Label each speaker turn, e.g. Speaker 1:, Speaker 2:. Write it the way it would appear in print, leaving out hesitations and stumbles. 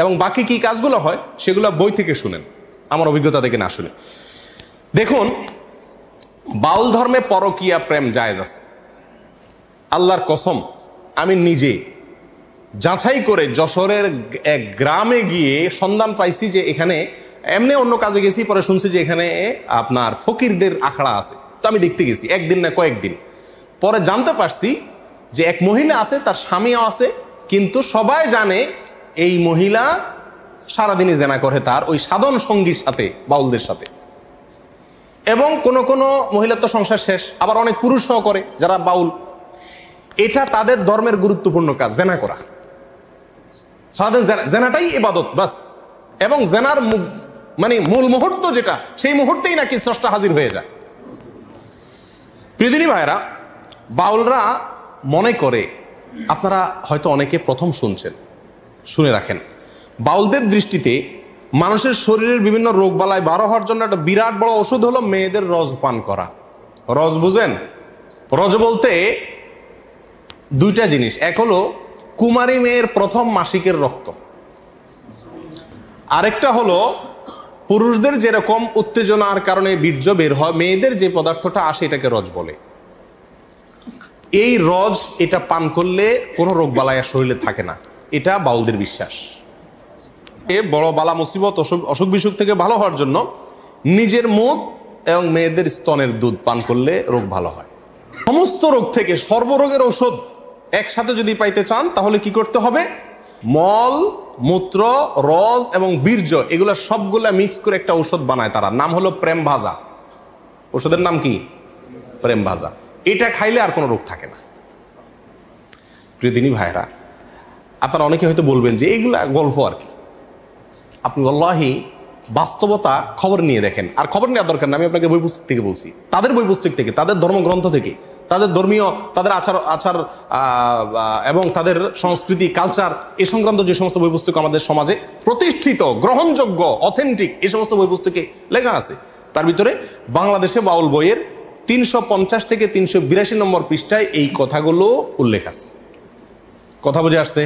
Speaker 1: এবং বাকি কি কাজগুলো হয় সেগুলো বই থেকে শুনেন, আমার অভিজ্ঞতা থেকে না শুনে। দেখুন, বাউল ধর্মে পরকীয়া প্রেম জায়েজ আছে। আল্লাহর কসম, আমি নিজে যাচাই করে যশোরের এক গ্রামে গিয়ে সন্ধান পাইছি যে এখানে, এমনি অন্য কাজে গেছি, পরে শুনছি যে এখানে আপনার ফকিরদের আখড়া আছে। তো আমি দেখতে গেছি, একদিন না কয়েকদিন পরে জানতে পারছি যে এক মহিলা আছে, তার স্বামীও আছে, কিন্তু সবাই জানে এই মহিলা সারাদিনই জেনা করে তার ওই সাধন সঙ্গীর সাথে, বাউলদের সাথে। এবং কোনো কোনো মহিলার তো সংসার শেষ, আবার অনেক পুরুষও করে যারা বাউল। এটা তাদের ধর্মের গুরুত্বপূর্ণ কাজ, জেনা করা। সারাদিন জেনাটাই ইবাদত বাস। এবং জেনার মানে মূল মুহূর্ত যেটা, সেই মুহূর্তেই নাকি স্রষ্টা হাজির হয়ে যায়। প্রিয়দিনী ভাইরা, বাউলরা মনে করে, আপনারা হয়তো অনেকে প্রথম শুনছেন, শুনে রাখেন, বাউলদের দৃষ্টিতে মানুষের শরীরের বিভিন্ন রোগবালাই বারো হওয়ার জন্য একটা বিরাট বড় ওষুধ হলো মেয়েদের রজ পান করা। রজ বুঝেন? রজ বলতে দুইটা জিনিস, এক হলো কুমারী মেয়ের প্রথম মাসিকের রক্ত, আরেকটা হলো পুরুষদের যেরকম উত্তেজনার কারণে বীর্য বের হয়, মেয়েদের যে পদার্থটা আসে এটাকে রজ বলে। এই রজ, এটা পান করলে কোনো রোগ বালাই শরীরে থাকে না, এটা বাউলদের বিশ্বাস। বড় বালা মুসিবত, অসুখ বিসুখ থেকে ভালো হওয়ার জন্য নিজের মুখ এবং মেয়েদের স্তনের দুধ পান করলে রোগ ভালো হয়। সমস্ত রোগ থেকে সর্বরোগের ঔষধ একসাথে যদি পাইতে চান তাহলে কি করতে হবে? মল, মূত্র, রজ এবং বীর্য, এগুলো সবগুলা মিক্স করে একটা ঔষধ বানায় তারা, নাম হলো প্রেম ভাজা। ওষুধের নাম কি? প্রেম ভাজা। এটা খাইলে আর কোনো রোগ থাকে না। প্রিয়দিনী ভাইরা, আপনারা অনেকে হয়তো বলবেন যে এগুলা গল্প আর কি। আপনি আল্লাহি বাস্তবতা খবর নিয়ে দেখেন, আর খবর নেওয়ার দরকার না, আমি আপনাকে বই পুস্তক থেকে বলছি, তাদের বই পুস্তক থেকে, তাদের ধর্মগ্রন্থ থেকে, তাদের ধর্মীয়, তাদের আচার এবং তাদের সংস্কৃতি, কালচার, এ সংক্রান্ত যে সমস্ত বই পুস্তক আমাদের সমাজে প্রতিষ্ঠিত, গ্রহণযোগ্য, অথেন্টিক, এই সমস্ত বই পুস্তকে লেখা আছে। তার ভিতরে বাংলাদেশে বাউল বইয়ের 350 থেকে 382 নম্বর পৃষ্ঠায় এই কথাগুলো উল্লেখ আছে। কথা বুঝে আসছে?